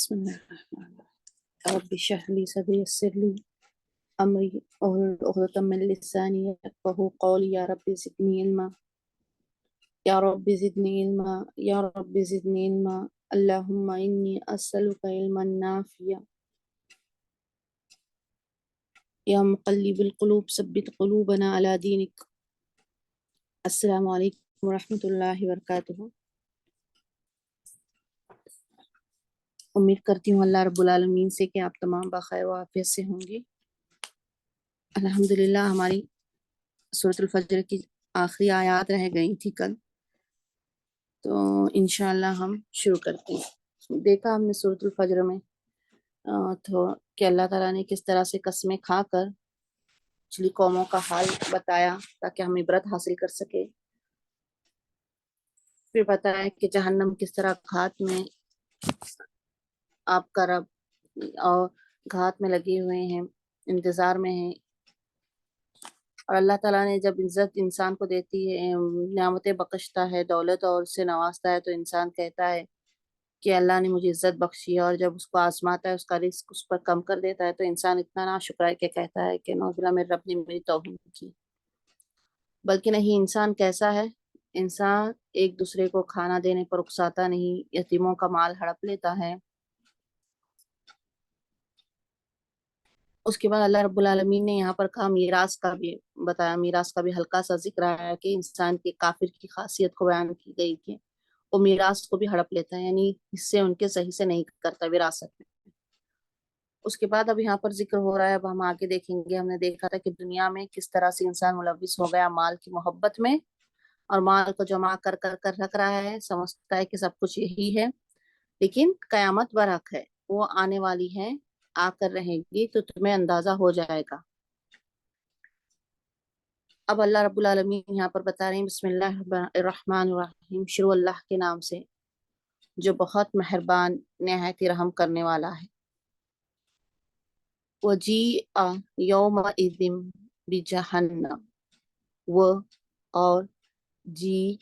بسم اللہ الرحمن الرحیم رب اشرح لی صدری یسر لی امری واحلل عقدۃ من لسانی یفقهوا قولی یا رب زدنی علما یا رب زدنی علما یا رب زدنی علما اللہم انی اسألک علما نافعا یا مقلب القلوب ثبت قلوبنا علی دینک۔ السلام علیکم ورحمۃ اللہ وبرکاتہ۔ امید کرتی ہوں اللہ رب العالمین سے کہ آپ تمام بخیر و عافیت سے ہوں گے۔ الحمدللہ ہماری سورۃ الفجر کی آخری آیات رہ گئی تھی کل، تو انشاءاللہ ہم شروع کرتے ہیں۔ دیکھا ہم نے سورۃ الفجر میں تو کہ اللہ تعالیٰ نے کس طرح سے قسمیں کھا کر پچھلی قوموں کا حال بتایا تاکہ ہم عبرت حاصل کر سکے۔ پھر بتایا کہ جہنم کس طرح گھات میں آپ کا رب اور گھات میں لگے ہوئے ہیں، انتظار میں ہیں، اور اللہ تعالیٰ نے جب عزت انسان کو دیتی ہے، نعمتیں بخشتا ہے، دولت اور اس سے نوازتا ہے، تو انسان کہتا ہے کہ اللہ نے مجھے عزت بخشی ہے، اور جب اس کو آزماتا ہے، اس کا رزق اس پر کم کر دیتا ہے، تو انسان اتنا ناشکر ہے کہ کہتا ہے کہ نعوذ باللہ میرے رب نے میری توہین کی۔ بلکہ نہیں، انسان کیسا ہے؟ انسان ایک دوسرے کو کھانا دینے پر اکساتا نہیں، یتیموں کا مال ہڑپ لیتا ہے۔ اس کے بعد اللہ رب العالمین نے یہاں پر کہا میراث کا بھی بتایا، میراث کا بھی ہلکا سا ذکر آیا کہ انسان کے کافر کی خاصیت کو بیان کی گئی کہ وہ میراث کو بھی ہڑپ لیتا ہے، یعنی حصے ان کے صحیح سے نہیں کرتا وراثت میں۔ اس کے بعد اب یہاں پر ذکر ہو رہا ہے، اب ہم آگے دیکھیں گے۔ ہم نے دیکھا تھا کہ دنیا میں کس طرح سے انسان ملوث ہو گیا مال کی محبت میں، اور مال کو جمع کر کر کر رکھ رہا ہے، سمجھتا ہے کہ سب کچھ یہی ہے، لیکن قیامت برحق ہے، وہ آنے والی ہے، آ کر رہے گی تو تمہیں اندازہ ہو جائے گا۔ اب اللہ رب العالمین یہاں پر بتا رہے ہیں بسم اللہ الرحمن الرحیم، شروع اللہ کے نام سے جو بہت مہربان نہایت رحم کرنے والا ہے۔ وَجِیءَ یومئذ بجہنم، وہ اور جی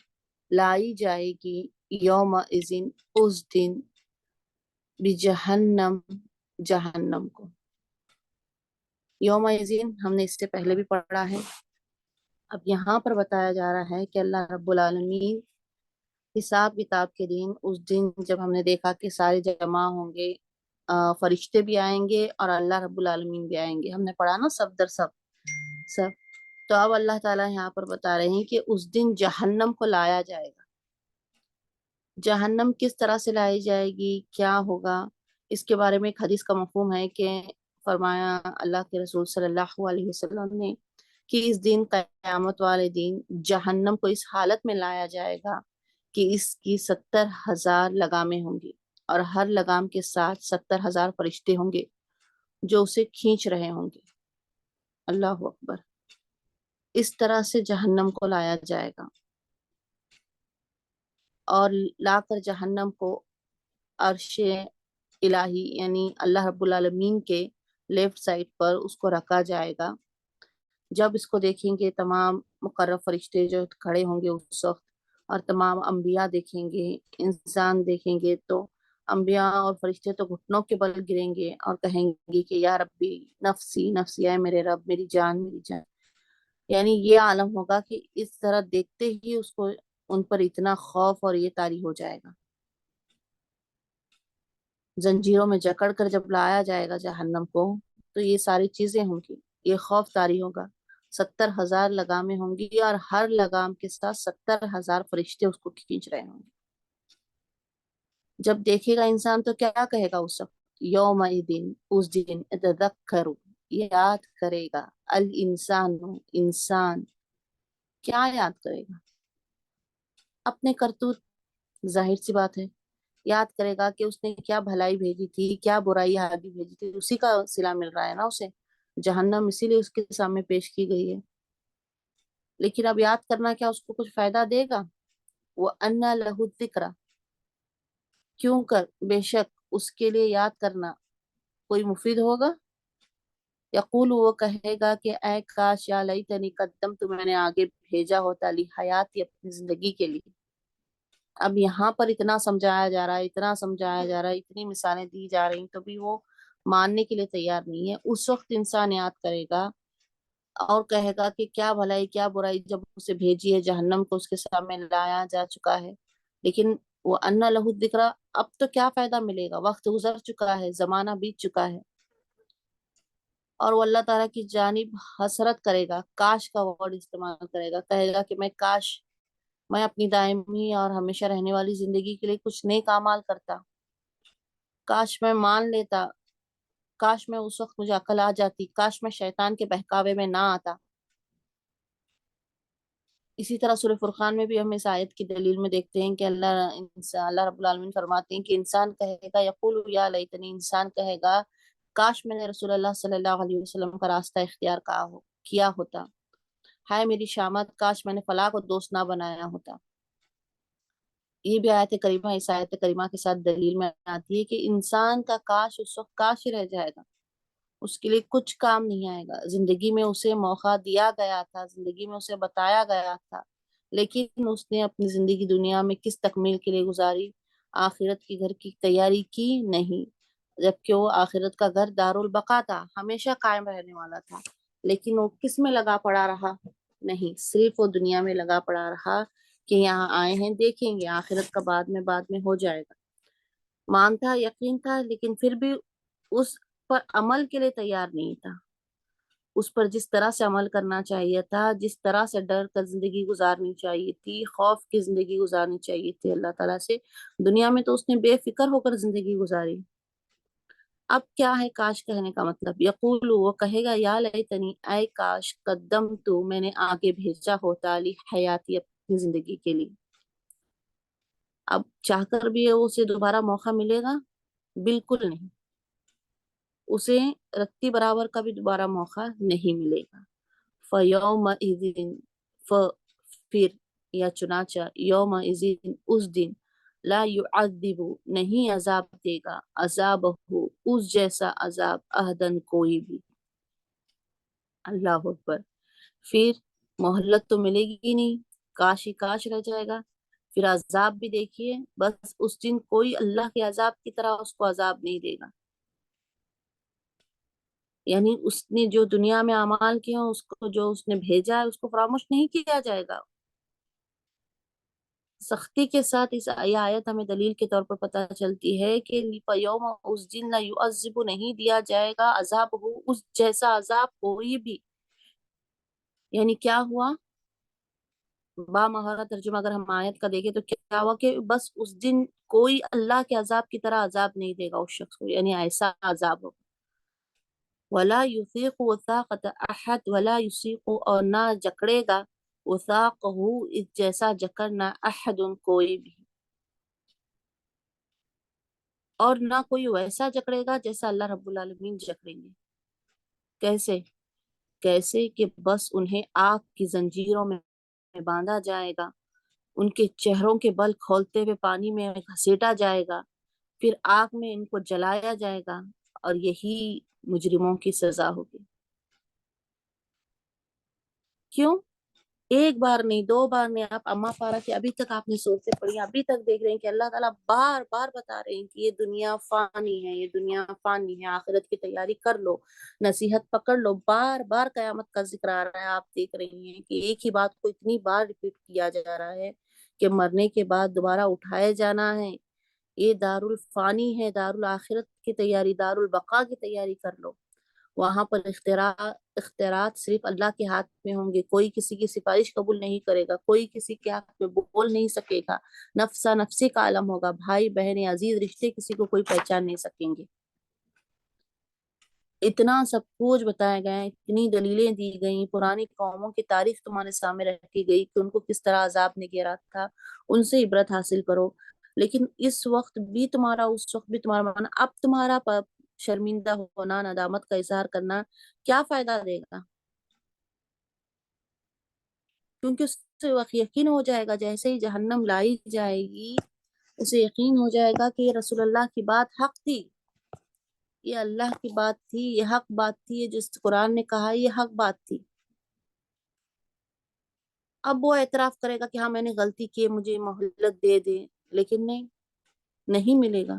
لائی جائے گی یومئذ اس دن، بجہنم جہنم کو۔ یومئذ ہم نے اس سے پہلے بھی پڑھا ہے، اب یہاں پر بتایا جا رہا ہے کہ اللہ رب العالمین حساب کتاب کے دن، اس دن جب ہم نے دیکھا کہ سارے جمع ہوں گے، فرشتے بھی آئیں گے اور اللہ رب العالمین بھی آئیں گے، ہم نے پڑھا نا سب در سب۔ تو اب اللہ تعالیٰ یہاں پر بتا رہے ہیں کہ اس دن جہنم کو لایا جائے گا۔ جہنم کس طرح سے لائی جائے گی، کیا ہوگا، اس کے بارے میں ایک حدیث کا مفہوم ہے کہ فرمایا اللہ کے رسول صلی اللہ علیہ وسلم نے کہ اس دن، قیامت والے دن، جہنم کو اس حالت میں لایا جائے گا کہ اس کی 70,000 لگامیں ہوں گی، اور ہر لگام کے ساتھ 70,000 فرشتے ہوں گے جو اسے کھینچ رہے ہوں گے۔ اللہ اکبر! اس طرح سے جہنم کو لایا جائے گا، اور لا کر جہنم کو عرش الہی یعنی اللہ رب العالمین کے لیفٹ سائڈ پر اس کو رکھا جائے گا۔ جب اس کو دیکھیں گے تمام مقرب فرشتے جو کھڑے ہوں گے اس وقت، اور تمام انبیاء دیکھیں گے، انسان دیکھیں گے، تو انبیاء اور فرشتے تو گھٹنوں کے بل گریں گے اور کہیں گے کہ یا ربی نفسی نفسی، اے میرے رب، میری جان میری جان۔ یعنی یہ عالم ہوگا کہ اس طرح دیکھتے ہی اس کو ان پر اتنا خوف اور یہ طاری ہو جائے گا۔ زنجیروں میں جکڑ کر جب لایا جائے گا جہنم کو، تو یہ ساری چیزیں ہوں گی، یہ خوف طاری ہوگا، 70,000 لگامیں ہوں گی، اور ہر لگام کے ساتھ 70,000 فرشتے اس کو کھینچ رہے ہوں گے۔ جب دیکھے گا انسان تو کیا کہے گا اس وقت؟ یومئذ، اس دن، یتذکر، یاد کرے گا، الانسان، انسان کیا یاد کرے گا؟ اپنے کرتوت، ظاہر سی بات ہے، یاد کرے گا کہ اس نے کیا بھلائی بھیجی تھی، کیا برائی آگے بھیجی تھی، اسی کا صلہ مل رہا ہے نا اسے۔ جہنم اسی لیے اس کے سامنے پیش کی گئی ہے، لیکن اب یاد کرنا کیا اس کو کچھ فائدہ دے گا؟ وَأَنَّ لَهُ الذِّكْرَ، کیوں کر بے شک اس کے لیے یاد کرنا کوئی مفید ہوگا۔ یقول، وہ کہے گا کہ اے کاش، یا لیتنی قدمت، میں نے آگے بھیجا ہوتا لی حیاتی، اپنی زندگی کے لیے، اب یہاں پر اتنا سمجھایا جا رہا ہے، اتنا سمجھایا جا رہا ہے، اتنی مثالیں دی جا رہی ہیں، تو بھی وہ ماننے کے لیے تیار نہیں ہے۔ اس وقت انسان یاد کرے گا اور کہے گا کہ کیا بھلائی کیا برائی، جب اسے بھیجی ہے جہنم کو اس کے سامنے لایا جا چکا ہے، لیکن وہ انا لہو الذکریٰ، اب تو کیا فائدہ ملے گا، وقت گزر چکا ہے، زمانہ بیت چکا ہے۔ اور وہ اللہ تعالیٰ کی جانب حسرت کرے گا، کاش کا ورڈ استعمال کرے گا، کہے گا کہ میں کاش میں اپنی دائمی اور ہمیشہ رہنے والی زندگی کے لیے کچھ نیک اعمال کرتا، کاش میں مان لیتا، کاش میں اس وقت مجھے عقل آ جاتی، کاش میں شیطان کے بہکاوے میں نہ آتا۔ اسی طرح سورہ فرقان میں بھی ہم اس آیت کی دلیل میں دیکھتے ہیں کہ اللہ رب العالمین فرماتے ہیں کہ انسان کہے گا یقول یا لیتنی، انسان کہے گا کاش میں نے رسول اللہ صلی اللہ علیہ وسلم کا راستہ اختیار کیا ہوتا، ہائے میری شامت، کاش میں نے فلاں کو دوست نہ بنایا ہوتا۔ یہ بھی آیت کریمہ اس آیت کریمہ کے ساتھ دلیل میں آتی ہے کہ انسان کا کاش اس وقت کاش ہی رہ جائے گا، اس کے لیے کچھ کام نہیں آئے گا۔ زندگی میں اسے موقع دیا گیا تھا، زندگی میں اسے بتایا گیا تھا، لیکن اس نے اپنی زندگی دنیا میں کس تکمیل کے لیے گزاری؟ آخرت کی گھر کی تیاری کی نہیں، جبکہ وہ آخرت کا گھر دار البقا تھا، ہمیشہ قائم رہنے والا تھا، لیکن وہ کس میں لگا پڑا رہا؟ نہیں، صرف وہ دنیا میں لگا پڑا رہا کہ یہاں آئے ہیں دیکھیں گے، آخرت کا بعد میں ہو جائے گا۔ مان تھا، یقین تھا، لیکن پھر بھی اس پر عمل کے لیے تیار نہیں تھا۔ اس پر جس طرح سے عمل کرنا چاہیے تھا، جس طرح سے ڈر کر زندگی گزارنی چاہیے تھی، خوف کی زندگی گزارنی چاہیے تھی اللہ تعالیٰ سے، دنیا میں تو اس نے بے فکر ہو کر زندگی گزاری۔ اب کیا ہے کاش کہنے کا مطلب؟ یقول، وہ کہے گا یا لیتنی، اے کاش، قدم تو میں نے آگے بھیجا ہوتا، لی حیاتی، اپنی زندگی کے لیے۔ اب چاہ کر بھی اسے دوبارہ موقع ملے گا؟ بالکل نہیں، اسے رتی برابر کا بھی دوبارہ موقع نہیں ملے گا۔ فَيَوْمَئِذٍ، پھر یا چنانچہ، یومئذ، اس دن، لا يعذب، نہیں عذاب دے گا، عذابہ، اس جیسا عذاب، احدن، کوئی بھی۔ اللہ اکبر۔ پھر مہلت تو ملے گی نہیں، کاش ہی کاش رہ جائے گا۔ پھر عذاب بھی دیکھیے، بس اس دن کوئی اللہ کے عذاب کی طرح اس کو عذاب نہیں دے گا، یعنی اس نے جو دنیا میں اعمال کیے ہیں، اس کو جو اس نے بھیجا ہے، اس کو فراموش نہیں کیا جائے گا۔ سختی کے ساتھ اس یہ آیت ہمیں دلیل کے طور پر پتہ چلتی ہے کہ یوم، اس دن، لا یعذب، نہیں دیا جائے گا، عذاب ہو، اس جیسا عذاب کوئی بھی۔ یعنی کیا ہوا؟ با مہارت ترجمہ اگر ہم آیت کا دیکھیں تو کیا ہوا کہ بس اس دن کوئی اللہ کے عذاب کی طرح عذاب نہیں دے گا اس شخص کو، یعنی ایسا عذاب ہو۔ ولا یثیق وثاقۃ احد، ولا یثیق، اور نہ جکڑے گا، وثاقہ، اس جیسا جکڑنا، احد، کوئی بھی، اور نہ کوئی ویسا جکڑے گا جیسا اللہ رب العالمین جکڑیں گے۔ کیسے؟ کیسے کہ بس انہیں آگ کی زنجیروں میں باندھا جائے گا، ان کے چہروں کے بل کھولتے ہوئے پانی میں گھسیٹا جائے گا، پھر آگ میں ان کو جلایا جائے گا، اور یہی مجرموں کی سزا ہوگی۔ کیوں؟ ایک بار نہیں، دو بار نہیں، آپ اما پارا کی ابھی تک آپ نے صورتیں پڑھی، ابھی تک دیکھ رہے ہیں کہ اللہ تعالیٰ بار بار بتا رہے ہیں کہ یہ دنیا فانی ہے، یہ دنیا فانی ہے، آخرت کی تیاری کر لو، نصیحت پکڑ لو۔ بار بار قیامت کا ذکر آ رہا ہے، آپ دیکھ رہی ہیں کہ ایک ہی بات کو اتنی بار ریپیٹ کیا جا رہا ہے کہ مرنے کے بعد دوبارہ اٹھائے جانا ہے، یہ دار الفانی ہے، دار الآخرت کی تیاری، دار البقا کی تیاری کر لو۔ وہاں پر اختیارات صرف اللہ کے ہاتھ میں ہوں گے، کوئی کسی کی سفارش قبول نہیں کرے گا، کوئی کسی کے حق میں بول نہیں سکے گا، نفسا نفسی کا عالم ہوگا، بھائی بہن عزیز رشتے کسی کو کوئی پہچان نہیں سکیں گے۔ اتنا سب کچھ بتایا گیا ہے، اتنی دلیلیں دی گئیں، پرانی قوموں کی تاریخ تمہارے سامنے رکھی گئی کہ ان کو کس طرح عذاب نے گھیرا تھا، ان سے عبرت حاصل کرو۔ لیکن اس وقت بھی تمہارا، اس وقت بھی تمہارا مانا، اب تمہارا شرمندہ ہونا، ندامت کا اظہار کرنا کیا فائدہ دے گا؟ کیونکہ اس سے یقین ہو جائے گا، جیسے ہی جہنم لائی جائے گی، اسے یقین ہو جائے گا کہ یہ رسول اللہ کی بات حق تھی، یہ اللہ کی بات تھی، یہ حق بات تھی، یہ جس قرآن نے کہا یہ حق بات تھی۔ اب وہ اعتراف کرے گا کہ ہاں میں نے غلطی کی ہے، مجھے مہلت دے دے، لیکن نہیں، نہیں ملے گا،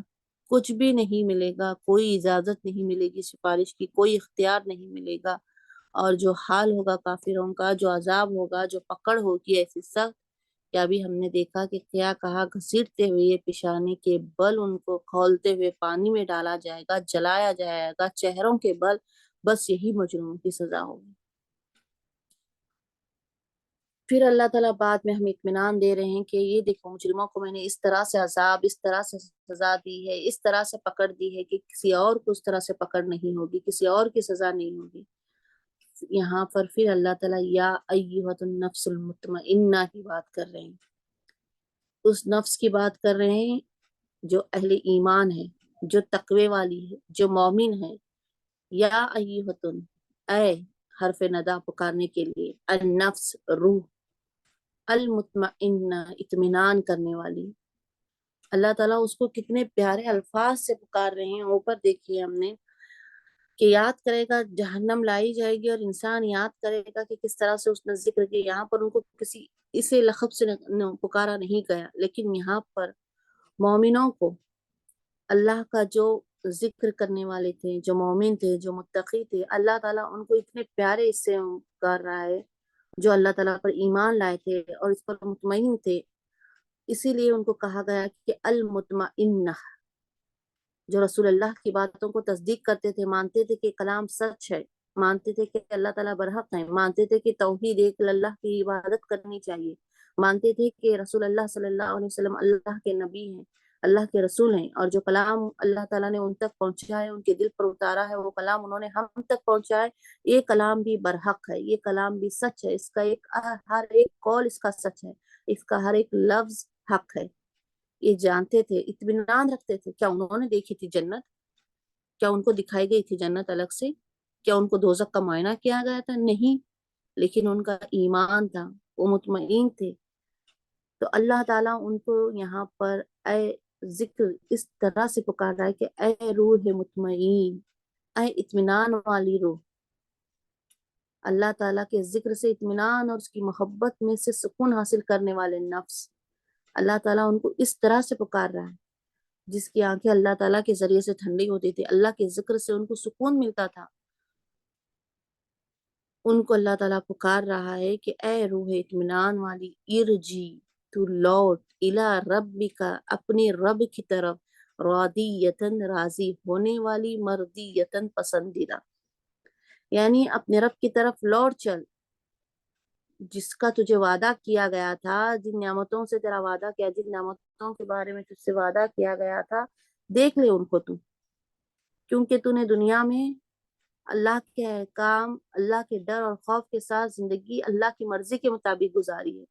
کچھ بھی نہیں ملے گا، کوئی اجازت نہیں ملے گی سفارش کی، کوئی اختیار نہیں ملے گا۔ اور جو حال ہوگا کافروں کا، جو عذاب ہوگا، جو پکڑ ہوگی ایسی سخت، کہ ابھی ہم نے دیکھا کہ کیا کہا، گھسیٹتے ہوئے یہ پیشانی کے بل ان کو کھولتے ہوئے پانی میں ڈالا جائے گا، جلایا جائے گا چہروں کے بل، بس یہی مجرموں کی سزا ہوگی۔ پھر اللہ تعالیٰ بعد میں ہمیں اطمینان دے رہے ہیں کہ یہ دیکھو مجرموں کو میں نے اس طرح سے عذاب، اس طرح سے سزا دی ہے، اس طرح سے پکڑ دی ہے کہ کسی اور کو اس طرح سے پکڑ نہیں ہوگی، کسی اور کی سزا نہیں ہوگی۔ یہاں پر پھر اللہ تعالیٰ یا ایہۃ النفس المطمئنہ کی بات کر رہے ہیں، اس نفس کی بات کر رہے ہیں جو اہل ایمان ہے، جو تقوی والی ہے، جو مومن ہے۔ یا ایہۃ، اے، حرف ندا پکارنے کے لیے، النفس روح، المطمئنہ اطمینان کرنے والی۔ اللہ تعالیٰ اس کو کتنے پیارے الفاظ سے پکار رہے ہیں۔ اوپر دیکھیے ہم نے کہ یاد کرے گا جہنم لائی جائے گی، اور انسان یاد کرے گا کہ کس طرح سے اس نے ذکر کیا۔ یہاں پر ان کو کسی اسے لقب سے پکارا نہیں گیا، لیکن یہاں پر مومنوں کو اللہ کا جو ذکر کرنے والے تھے، جو مومن تھے، جو متقی تھے، اللہ تعالیٰ ان کو اتنے پیارے اس سے پکار رہا ہے، جو اللہ تعالیٰ پر ایمان لائے تھے اور اس پر مطمئن تھے۔ اسی لیے ان کو کہا گیا کہ المطمئنہ، جو رسول اللہ کی باتوں کو تصدیق کرتے تھے، مانتے تھے کہ کلام سچ ہے، مانتے تھے کہ اللہ تعالیٰ برحق ہے، مانتے تھے کہ توحید ایک اللہ کی عبادت کرنی چاہیے، مانتے تھے کہ رسول اللہ صلی اللہ علیہ وسلم اللہ کے نبی ہیں، اللہ کے رسول ہیں، اور جو کلام اللہ تعالیٰ نے ان تک پہنچایا ہے، ان کے دل پر اتارا ہے، وہ کلام انہوں نے ہم تک پہنچایا ہے، یہ کلام بھی برحق ہے، یہ کلام بھی سچ ہے، اس کا ہر ایک قول اس کا سچ ہے، اس کا ہر ایک لفظ حق ہے۔ یہ جانتے تھے، اطمینان رکھتے تھے۔ کیا انہوں نے دیکھی تھی جنت؟ کیا ان کو دکھائی گئی تھی جنت الگ سے؟ کیا ان کو دوزخ کا معائنہ کیا گیا تھا؟ نہیں، لیکن ان کا ایمان تھا، وہ مطمئن تھے۔ تو اللہ تعالیٰ ان کو یہاں پر اے ذکر اس طرح سے پکار رہا ہے کہ اے روح مطمئن، اے اطمینان والی روح۔ اللہ تعالیٰ کے ذکر سے اطمینان اور اس کی محبت میں سے سکون حاصل کرنے والے نفس، اللہ تعالیٰ ان کو اس طرح سے پکار رہا ہے جس کی آنکھیں اللہ تعالیٰ کے ذریعے سے ٹھنڈی ہوتی تھی، اللہ کے ذکر سے ان کو سکون ملتا تھا۔ ان کو اللہ تعالیٰ پکار رہا ہے کہ اے روح اطمینان والی، ارجی، تو لوٹ، الی ربک، اپنے رب کی طرف، راضیتن، راضی ہونے والی، مرضیتن، پسندیدہ، یعنی اپنے رب کی طرف لوٹ چل، جس کا تجھے وعدہ کیا گیا تھا، جن نعمتوں سے تیرا وعدہ کیا، جن نعمتوں کے بارے میں تجھ سے وعدہ کیا گیا تھا، دیکھ لے ان کو تو، کیونکہ تو نے دنیا میں اللہ کے احکام، اللہ کے ڈر اور خوف کے ساتھ زندگی اللہ کی مرضی کے مطابق گزاری ہے۔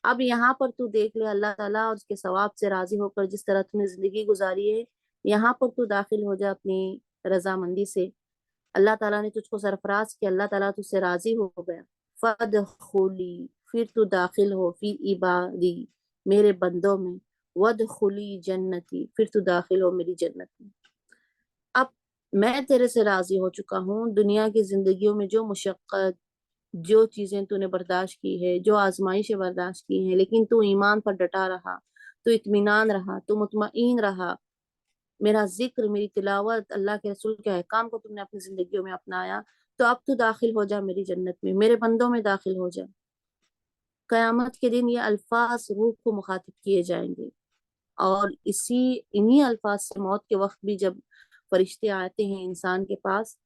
اب یہاں پر تو دیکھ لے اللہ تعالیٰ اور اس کے ثواب سے راضی ہو کر جس طرح تو نے زندگی گزاری ہے، یہاں پر تو داخل ہو جا اپنی رضامندی سے۔ اللہ تعالیٰ نے تجھ کو سرفراز کیا، اللہ تعالیٰ تجھ سے راضی ہو گیا۔ فَادْخُلِي، پھر تو داخل ہو، فی عبادی، میرے بندوں میں، وَادْخُلِی جنتی، پھر تو داخل ہو میری جنت میں۔ اب میں تیرے سے راضی ہو چکا ہوں، دنیا کی زندگیوں میں جو مشقت، جو چیزیں تو نے برداشت کی ہے، جو آزمائشیں برداشت کی ہیں، لیکن تو ایمان پر ڈٹا رہا، تو اطمینان رہا، تو مطمئن رہا، میرا ذکر، میری تلاوت، اللہ کے رسول کے احکام کو تم نے اپنی زندگیوں میں اپنایا، تو اب تو داخل ہو جا میری جنت میں، میرے بندوں میں داخل ہو جا۔ قیامت کے دن یہ الفاظ روح کو مخاطب کیے جائیں گے، اور انہی الفاظ سے موت کے وقت بھی جب فرشتے آتے ہیں انسان کے پاس،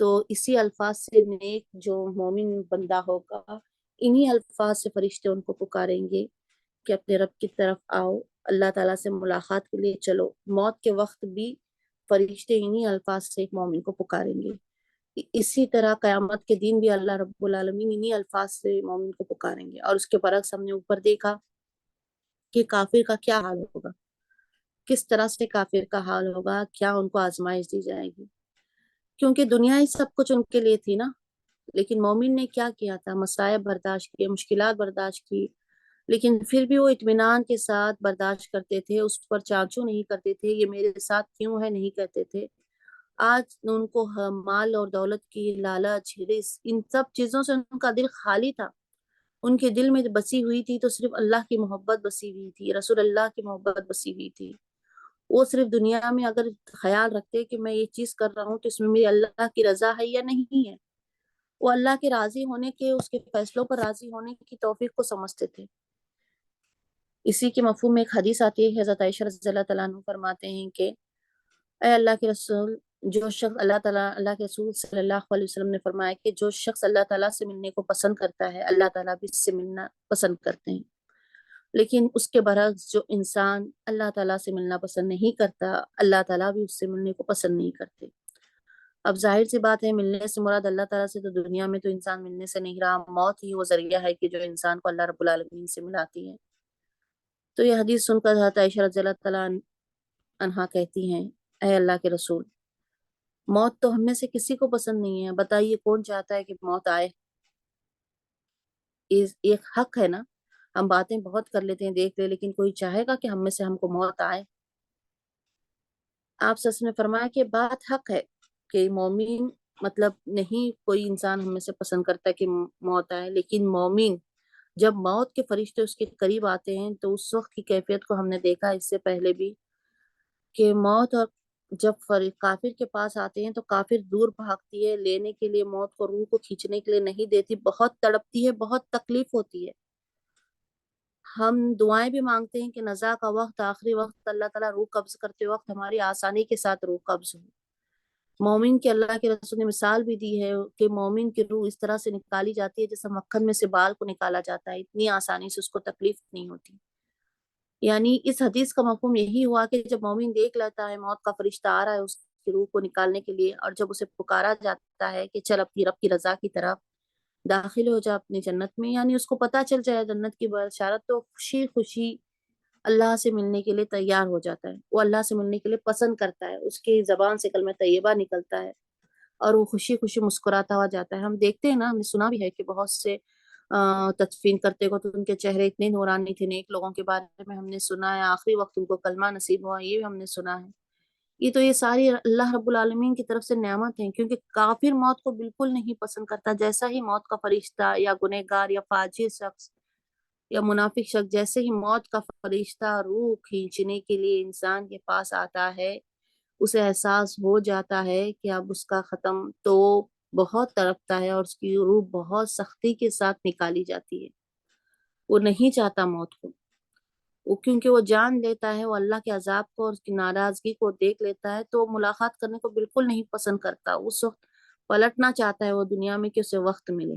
تو اسی الفاظ سے نیک جو مومن بندہ ہوگا، انہی الفاظ سے فرشتے ان کو پکاریں گے کہ اپنے رب کی طرف آؤ، اللہ تعالیٰ سے ملاقات کے لیے چلو۔ موت کے وقت بھی فرشتے انہی الفاظ سے ایک مومن کو پکاریں گے۔ اسی طرح قیامت کے دن بھی اللہ رب العالمین انہی الفاظ سے مومن کو پکاریں گے۔ اور اس کے برعکس ہم نے اوپر دیکھا کہ کافر کا کیا حال ہوگا، کس طرح سے کافر کا حال ہوگا، کیا ان کو آزمائش دی جائے گی، کیونکہ دنیا ہی سب کچھ ان کے لیے تھی نا۔ لیکن مومن نے کیا کیا تھا؟ مصائب برداشت کیے، مشکلات برداشت کی، لیکن پھر بھی وہ اطمینان کے ساتھ برداشت کرتے تھے، اس پر چاچو نہیں کرتے تھے، یہ میرے ساتھ کیوں ہے نہیں کہتے تھے۔ آج ان کو مال اور دولت کی لالچ، رزق، ان سب چیزوں سے ان کا دل خالی تھا، ان کے دل میں بسی ہوئی تھی تو صرف اللہ کی محبت بسی ہوئی تھی، رسول اللہ کی محبت بسی ہوئی تھی۔ وہ صرف دنیا میں اگر خیال رکھتے کہ میں یہ چیز کر رہا ہوں تو اس میں میری اللہ کی رضا ہے یا نہیں ہے، وہ اللہ کے راضی ہونے کے، اس کے فیصلوں پر راضی ہونے کی توفیق کو سمجھتے تھے۔ اسی کے مفہوم میں ایک حدیث آتی ہے، حضرت عائشہ رضی اللہ تعالیٰ عنہ فرماتے ہیں کہ اے اللہ کے رسول، جو شخص اللہ کے رسول صلی اللہ علیہ وسلم نے فرمایا کہ جو شخص اللہ تعالیٰ سے ملنے کو پسند کرتا ہے، اللہ تعالیٰ بھی اس سے ملنا پسند کرتے ہیں، لیکن اس کے برعکس جو انسان اللہ تعالیٰ سے ملنا پسند نہیں کرتا، اللہ تعالیٰ بھی اس سے ملنے کو پسند نہیں کرتے۔ اب ظاہر سی بات ہے، ملنے سے مراد اللہ تعالیٰ سے تو دنیا میں تو انسان ملنے سے نہیں رہا، موت ہی وہ ذریعہ ہے کہ جو انسان کو اللہ رب العالمین سے ملاتی ہے۔ تو یہ حدیث سن کر حضرت عائشہ رضی اللہ تعالیٰ عنہا کہتی ہیں، اے اللہ کے رسول، موت تو ہم میں سے کسی کو پسند نہیں ہے، بتائیے کون چاہتا ہے کہ موت آئے؟ ایک حق ہے نا، ہم باتیں بہت کر لیتے ہیں دیکھ لے، لیکن کوئی چاہے گا کہ ہم میں سے ہم کو موت آئے؟ آپ سس نے فرمایا کہ بات حق ہے کہ مومن، مطلب نہیں کوئی انسان ہم میں سے پسند کرتا ہے کہ موت آئے، لیکن مومن جب موت کے فرشتے اس کے قریب آتے ہیں تو اس وقت کی کیفیت کو ہم نے دیکھا اس سے پہلے بھی کہ موت، اور جب کافر کے پاس آتے ہیں تو کافر دور بھاگتی ہے لینے کے لیے، موت کو روح کو کھینچنے کے لیے نہیں دیتی، بہت تڑپتی ہے، بہت تکلیف ہوتی ہے۔ ہم دعائیں بھی مانگتے ہیں کہ نزا کا وقت، آخری وقت، اللہ تعالیٰ روح قبض کرتے وقت ہماری آسانی کے ساتھ روح قبض ہو۔ مومن کی اللہ کے رسول نے مثال بھی دی ہے کہ مومن کی روح اس طرح سے نکالی جاتی ہے جیسے مکھن میں سے بال کو نکالا جاتا ہے، اتنی آسانی سے اس کو تکلیف نہیں ہوتی۔ یعنی اس حدیث کا مفہوم یہی ہوا کہ جب مومن دیکھ لیتا ہے موت کا فرشتہ آ رہا ہے اس کی روح کو نکالنے کے لیے، اور جب اسے پکارا جاتا ہے کہ چل اپنی رب کی رضا کی طرف داخل ہو جا اپنی جنت میں، یعنی اس کو پتہ چل جائے جنت کی بشارت، تو خوشی خوشی اللہ سے ملنے کے لیے تیار ہو جاتا ہے، وہ اللہ سے ملنے کے لیے پسند کرتا ہے، اس کی زبان سے کلمہ طیبہ نکلتا ہے اور وہ خوشی خوشی مسکراتا ہوا جاتا ہے۔ ہم دیکھتے ہیں نا، ہم نے سنا بھی ہے کہ بہت سے تدفین کرتے کو تو ان کے چہرے اتنے نورانی تھے، نیک لوگوں کے بارے میں ہم نے سنا ہے، آخری وقت ان کو کلمہ نصیب ہوا، یہ بھی ہم نے سنا ہے۔ یہ ساری اللہ رب العالمین کی طرف سے نعمت ہیں، کیونکہ کافر موت کو بالکل نہیں پسند کرتا، جیسا ہی موت کا فرشتہ یا گنہگار یا فاجر شخص یا منافق شخص، جیسے ہی موت کا فرشتہ روح کھینچنے کے لیے انسان کے پاس آتا ہے، اسے احساس ہو جاتا ہے کہ اب اس کا ختم، تو بہت تڑپتا ہے اور اس کی روح بہت سختی کے ساتھ نکالی جاتی ہے۔ وہ نہیں چاہتا موت کو، وہ کیونکہ وہ جان لیتا ہے، وہ اللہ کے عذاب کو اور اس کی ناراضگی کو دیکھ لیتا ہے، تو وہ ملاقات کرنے کو بالکل نہیں پسند کرتا، اس وقت پلٹنا چاہتا ہے وہ دنیا میں کہ اسے وقت ملے،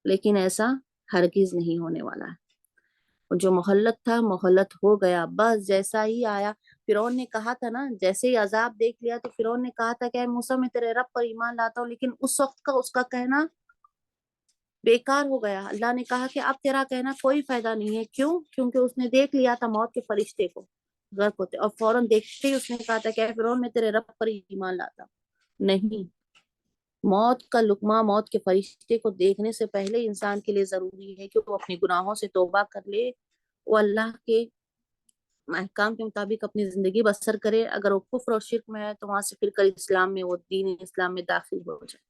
لیکن ایسا ہرگز نہیں ہونے والا ہے۔ جو مہلت تھا مہلت ہو گیا، بس جیسا ہی آیا، فرعون نے کہا تھا نا، جیسے ہی عذاب دیکھ لیا تو فرعون نے کہا تھا کہ اے موسیٰ میں تیرے رب پر ایمان لاتا ہوں، لیکن اس وقت کا اس کا کہنا بیکار ہو گیا۔ اللہ نے کہا کہ اب تیرا کہنا کوئی فائدہ نہیں ہے، کیوں؟ کیونکہ اس نے دیکھ لیا تھا موت کے فرشتے کو غرق ہوتے، اور فوراً دیکھتے ہی اس نے کہا تھا کہ اے فرعون میں تیرے رب پر ایمان لاتا ہوں۔ نہیں، موت کا لقمہ، موت کے فرشتے کو دیکھنے سے پہلے انسان کے لیے ضروری ہے کہ وہ اپنے گناہوں سے توبہ کر لے، وہ اللہ کے احکام کے مطابق اپنی زندگی بسر کرے، اگر وہ کفر اور شرک میں ہے تو وہاں سے پھر کر اسلام میں، وہ دین اسلام میں داخل ہو جائے۔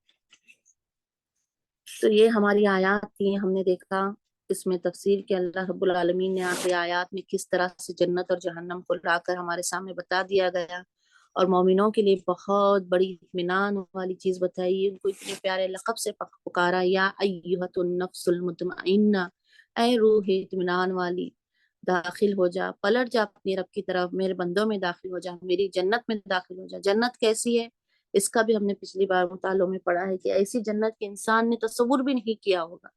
تو یہ ہماری آیات تھی، ہم نے دیکھا اس میں تفسیر کہ اللہ رب العالمین نے آخری آیات میں کس طرح سے جنت اور جہنم کو لا کر ہمارے سامنے بتا دیا گیا، اور مومنوں کے لیے بہت بڑی اطمینان والی چیز بتائی، ان کو اتنے پیارے لقب سے پکارا، یا ایھۃ النفس المطمئنہ، اے روح اطمینان والی، داخل ہو جا، پلٹ جا اپنی رب کی طرف، میرے بندوں میں داخل ہو جا، میری جنت میں داخل ہو جا۔ جنت کیسی ہے اس کا بھی ہم نے پچھلی بار مطالعوں میں پڑھا ہے کہ ایسی جنت کے انسان نے تصور بھی نہیں کیا ہوگا۔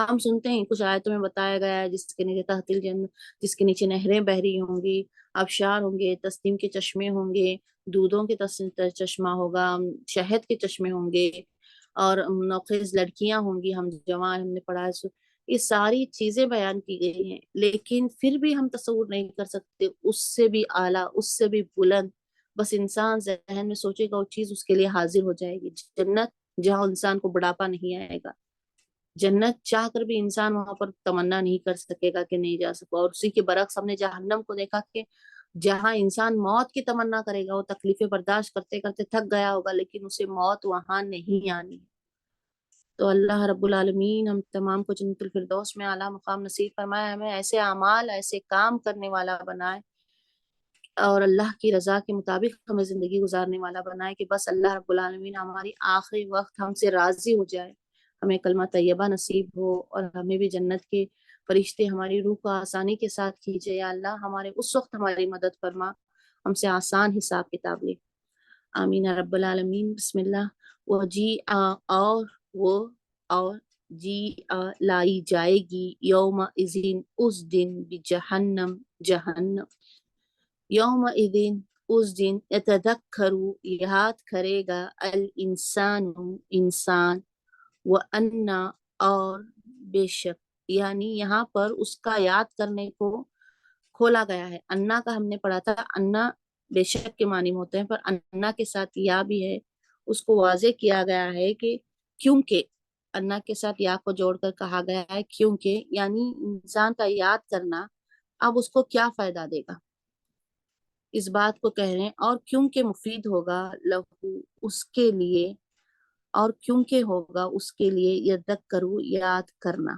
ہم سنتے ہیں کچھ آیتوں میں بتایا گیا ہے جس کے نیچے تحت الجنت، جس کے نیچے نہریں بہ رہی ہوں گی، آبشار ہوں گے، تسنیم کے چشمے ہوں گے، دودھوں کے چشمہ ہوگا، شہد کے چشمے ہوں گے، اور نوخیز لڑکیاں ہوں گی، ہم جوان، ہم نے پڑھا ہے۔ یہ ساری چیزیں بیان کی گئی ہیں، لیکن پھر بھی ہم تصور نہیں کر سکتے اس سے بھی اعلیٰ، اس سے بھی بلند۔ بس انسان ذہن میں سوچے گا وہ چیز اس کے لیے حاضر ہو جائے گی، جنت جہاں انسان کو بڑھاپا نہیں آئے گا، جنت چاہ کر بھی انسان وہاں پر تمنا نہیں کر سکے گا کہ نہیں جا سکا۔ اور اسی کے برعکس ہم نے جہنم کو دیکھا کہ جہاں انسان موت کی تمنا کرے گا، وہ تکلیفیں برداشت کرتے کرتے تھک گیا ہوگا، لیکن اسے موت وہاں نہیں آنی۔ تو اللہ رب العالمین ہم تمام کو جنت الفردوس میں اعلیٰ مقام نصیب فرمائے، ہمیں ایسے اعمال ایسے کام کرنے والا بنائے اور اللہ کی رضا کے مطابق ہمیں زندگی گزارنے والا بنائے کہ بس اللہ رب العالمین ہماری آخری وقت ہم سے راضی ہو جائے، ہمیں کلمہ طیبہ نصیب ہو اور ہمیں بھی جنت کے فرشتے ہماری روح کو آسانی کے ساتھ کھینچے۔ یا اللہ ہمارے اس وقت ہماری مدد فرما، ہم سے آسان حساب کتاب لے، آمین یا رب العالمین۔ بسم اللہ۔ وہ جی اور وہ اور جی لائی جائے گی یوم اذن اس دن بجہنم جہنم، یوم اذن اس دن یتذکر یاد کرے گا الانسان انسان، وَأَنَّا اور بے شک، یعنی یہاں پر اس کا یاد کرنے کو کھولا گیا ہے۔ انا کا ہم نے پڑھا تھا، انا بے شک کے معنی میں ہوتے ہیں، پر انا کے ساتھ یا بھی ہے، اس کو واضح کیا گیا ہے کہ کیونکہ، انا کے ساتھ یا کو جوڑ کر کہا گیا ہے کیونکہ، یعنی انسان کا یاد کرنا اب اس کو کیا فائدہ دے گا، اس بات کو کہہ رہے ہیں۔ اور کیونکہ مفید ہوگا لہو اس کے لیے، اور کیونکہ ہوگا اس کے لیے یذکروا یاد کرنا۔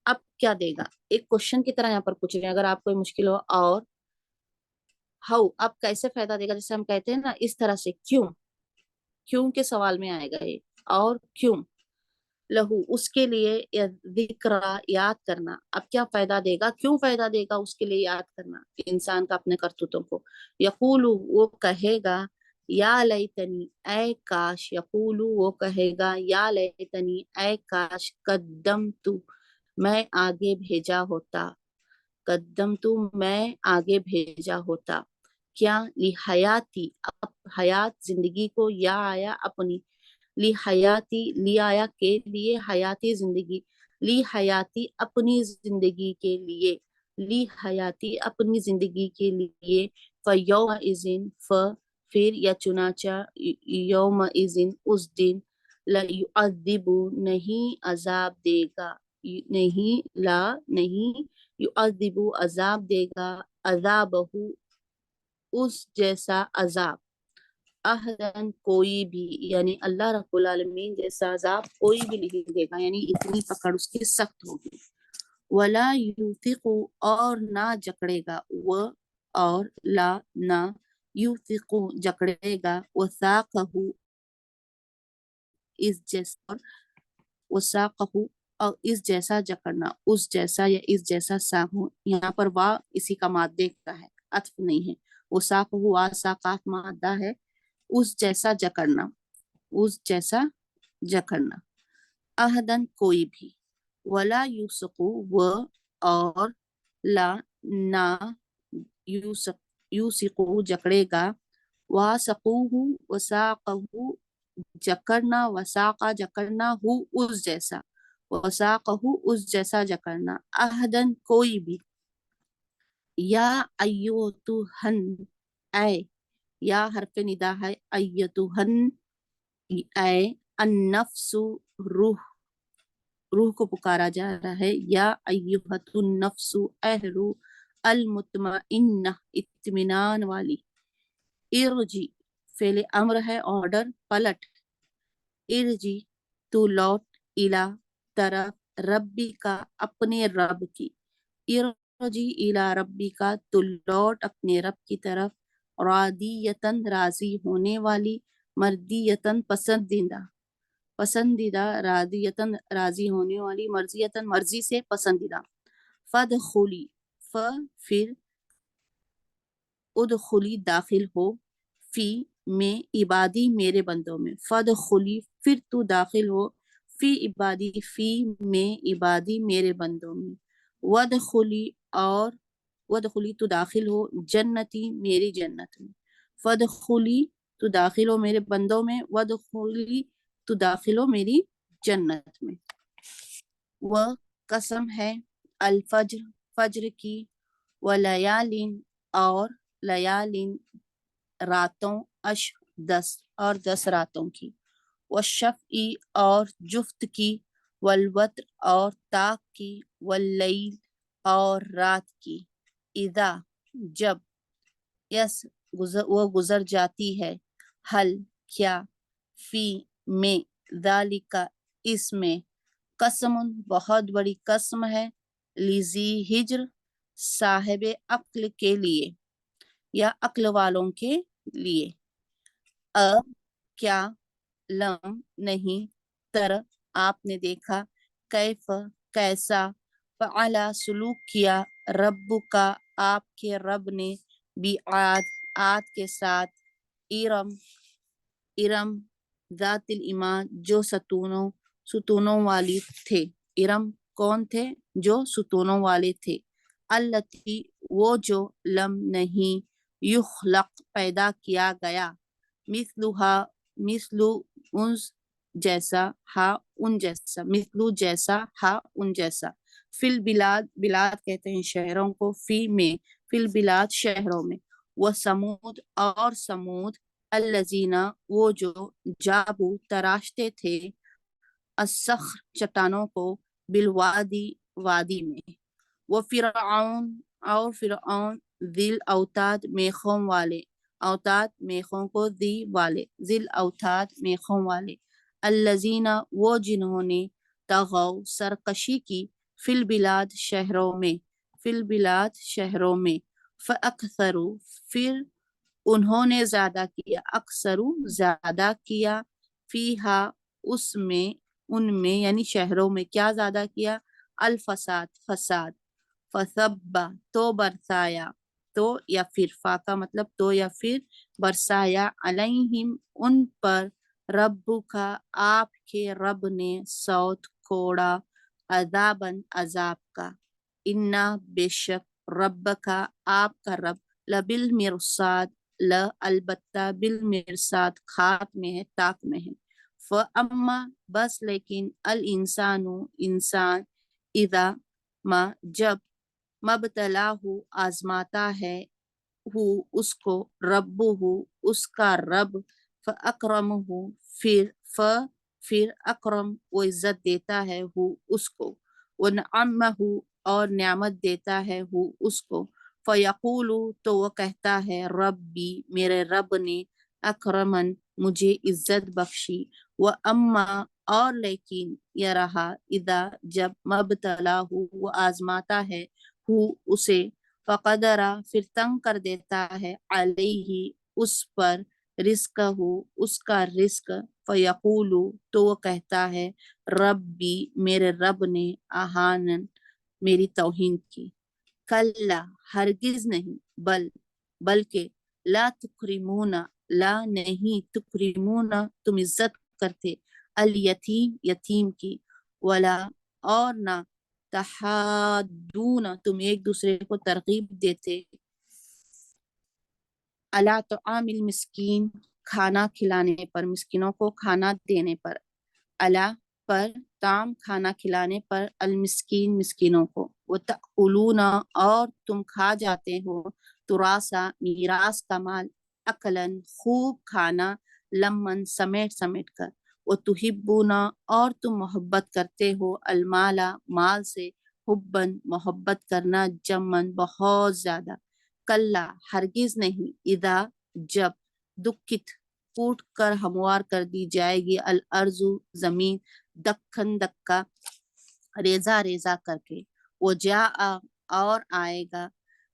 اب کیا دے گا، ایک کوشچن کی طرح یہاں پر پوچھ رہے ہیں، اگر آپ کوئی مشکل ہو، اور ہاؤ اب کیسے فائدہ دے گا، جیسے ہم کہتے ہیں نا اس طرح سے، کیوں، کیوں کے سوال میں آئے گا یہ، اور کیوں، لہو اس کے لیے ذکر یاد کرنا، اب کیا فائدہ دے گا، کیوں فائدہ دے گا اس کے لیے یاد کرنا انسان کا اپنے کرتوتوں کو۔ یقول وہ کہے گا یا لیتنی اے کاش، یقول وہ کہے گا یا لیتنی اے کاش قدمت میں آگے بھیجا ہوتا، قدمت میں آگے بھیجا ہوتا، کیا لحیاتی اب حیات زندگی کو، یا آیا اپنی، لی حیاتی لی آیا کے لیے، حیاتی زندگی، لی حیاتی اپنی زندگی کے لیے، لی حیاتی اپنی زندگی کے لیے، فیوم ازن پھر یا چنانچہ یوم ازن اس دن، لَيُعَذِّبُ نہیں عذاب دے گا، نہیں لا نہیں، یعذب عذاب دے گا، عذابہ اس جیسا عذاب، احدن کوئی بھی، یعنی اللہ رب العالمین جیسا عذاب کوئی بھی نہیں دے گا، یعنی اتنی پکڑ اس کی سخت ہوگی۔ ولا یوثق اور نہ جکڑے گا، وہ اور لا نہ، یوثق جکڑے گا، وثاقہ اس جیسا، وثاقہ اور اس جیسا جکڑنا، اس جیسا یا اس جیسا ساہو، یہاں پر وا اسی کا مادے کا ہے، عطف نہیں ہے، وثاقہ وا ساقاف مادہ ہے، اس جیسا جکڑنا، اس جیسا جکڑنا، احدن کوئی بھی، ولا یوسقو وہ اور لا نہ، یوسقو جکڑے گا، واسقوہ وساقہ جکڑنا، وساقہ جکڑنا، ہو اس جیسا، وساقہ اس جیسا جکڑنا، احدن کوئی بھی، یا ایتوہن اے، یا حرف ندا ہے، ایتوہن اے، النفس روح، روح کو پکارا جا رہا ہے، یا ایہت النفس اے روح، المطمئنہ اطمینان والی، ارجی فعل امر ہے، آرڈر پلٹ، ارجی تو لوٹ، الا طرف، ربی کا اپنے رب کی، ارجی الا ربی کا تو لوٹ اپنے رب کی طرف، راضیتن راضی ہونے والی، مردیتن پسندیدہ، پسندیدہ، راضیتن راضی ہونے والی، مرضیتن مرضی سے پسندیدہ، فدخلی پھر، ادخلی داخل ہو، فی میں، عبادی میرے بندوں میں، فدخلی پھر تو داخل ہو، فی عبادی فی میں، عبادی میرے بندوں میں، ودخلی اور، ودخلی تو داخل ہو، جنتی میری جنت میں، فدخلی تو داخل ہو میرے بندوں میں، ودخلی تو داخل ہو میری جنت میں۔ وہ قسم ہے الفجر فجر کی، ولیالین اور لیالین راتوں، عشر 10 اور 10 راتوں کی، والشفعی اور جفت کی، والوتر اور طاق کی، واللیل اور رات کی، اذا جب، یس وہ گزر جاتی ہے، حل کیا، فی میں، ذالکا اس میں قسم بہت بڑی قسم ہے لذی ہجر صاحب عقل کے لیے یا عقل والوں کے لیے کیا لم نہیں تر آپ نے دیکھا کیف کیسا فعلا سلوک کیا رب کا آپ کے رب نے بعاد عاد کے ساتھ ارم ارم ذات العماد جو ستونوں والی تھے ارم کون تھے جو ستونوں والے تھے التی وہ جو لم نہیں یخلق پیدا کیا گیا مثلھا مثل ان جیسا ہا ان جیسا مثلو جیسا ہا ان جیسا فی البلاد بلاد کہتے ہیں شہروں کو فی میں فی البلاد شہروں میں وہ سمود اور سمود الذین وہ جو جابو تراشتے تھے الصخر چٹانوں کو بالوادی وادی میں وہ فرعون اور فرعون ذیل اوتاد میخوں والے اوتاد میخوں کو دی والے ذیل اوتاد میخوں والے الذین وہ جنہوں نے طغوا سرکشی کی فی البلاد شہروں میں فی البلاد شہروں میں فاکثروا پھر انہوں نے زیادہ کیا اکثرو زیادہ کیا فیہا اس میں ان میں یعنی شہروں میں کیا زیادہ کیا الفساد فساد فثبا تو برسایا تو یا پھر فا کا مطلب تو یا پھر برسایا علیہم ان پر رب کا آپ کے رب نے صوت کوڑا عذابن عذاب کا انا بے شک رب کا آپ کا رب لبالمرصاد البتہ بالمرصاد کھات میں ہے طاق میں ہے فاما بس لیکن الانسان انسان اذا ما جب مبتلاہ آزماتا ہے ہو اس کو رب ہو اس کا رب فاکرمہ پھر اکرم وہ عزت دیتا ہے ہو اس کو ونعمہ اور نعمت دیتا ہے ہو اس کو فیقول تو وہ کہتا ہے ربی میرے رب نے اکرمن مجھے عزت بخشی واما اور لیکن یہ رہا اذا جب مبتلا وہ آزماتا ہے ہو اسے فقدرا پھر تنگ کر دیتا ہے علیہ اس پر رزق ہو اس کا رزق فیقول تو وہ کہتا ہے ربی میرے رب نے اہانن میری توہین کی کلا ہرگز نہیں بلکہ لا تکرمون لا نہیں تکرمون تم عزت کرتے الیتیم یتیم کی ولا اور نہ تحادون تم ایک دوسرے کو ترغیب دیتے علی طعام المسکین کھانا کھلانے پر مسکینوں کو کھانا دینے پر علی پر طعام کھانا کھلانے پر المسکین مسکینوں کو وتأکلون اور تم کھا جاتے ہو تراثا میراث کا مال اکلن خوب کھانا لمن سمیٹ سمیٹ کر وتحبون اور تم محبت کرتے ہو المالا مال سے حبن محبت کرنا جمن بہت زیادہ کلا ہرگز نہیں اذا جب دکت کوٹ کر ہموار کر دی جائے گی الارض زمین دکن دکا ریزہ ریزہ کر کے وہ جا اور آئے گا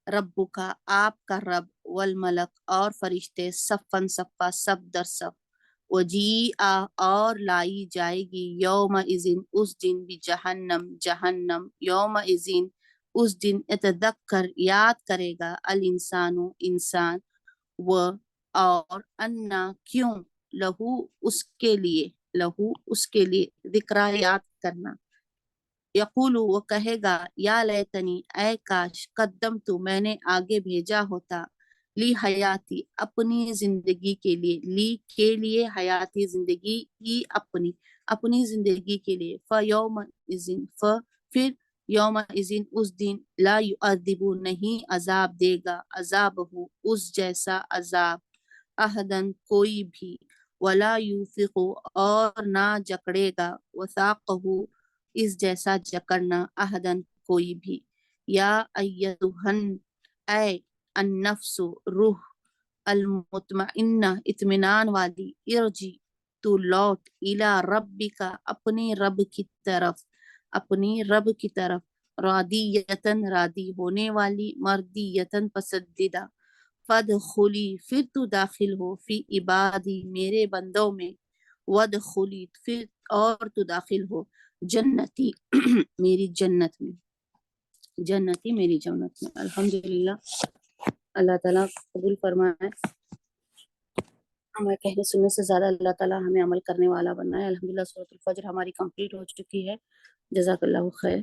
رب کا آپ کا رب والملک اور فرشتے صفن صفا صف در صف وجی اور لائی جائے گی یوم اذن اس دن بھی جہنم جہنم یوم اذن اس دن اتذکر یاد کرے گا الانسان انسان و اور انا کیوں لہو اس کے لیے ذکرہ یاد کرنا یقول وہ کہے گا یا لیتنی اے کاش قدم تو میں نے آگے بھیجا ہوتا لی حیاتی اپنی زندگی کے لیے لی کے لیے حیاتی زندگی ہی اپنی زندگی کے لیے فیوم اذن پھر یوم اذن اس دن لا یعذب نہیں عذاب دے گا عذاب ہو اس جیسا عذاب احدن کوئی بھی ولا یوثق اور نہ جکڑے گا وثاقہ اس جیسا جکڑنا احدن کوئی بھی یا ایتھن اے النفس روح المطمئنہ اطمینان والی ارجی تو لوٹ الا ربک اپنے رب کی طرف، اپنے رب کی طرف، راضیتن راضی ہونے والی، مردیتن پسندیدہ، فادخلی پھر تو داخل ہو، فی عبادی میرے بندوں میں، وادخلی پھر اور تو داخل ہو، جنتی میری جنت میں، جنتی میری جنت میں۔ الحمدللہ، اللہ تعالیٰ قبول فرمائے، ہمارے کہنے سننے سے زیادہ اللہ تعالیٰ ہمیں عمل کرنے والا بنائے۔ الحمدللہ سورۃ الفجر ہماری کمپلیٹ ہو چکی ہے۔ جزاک اللہ خیر۔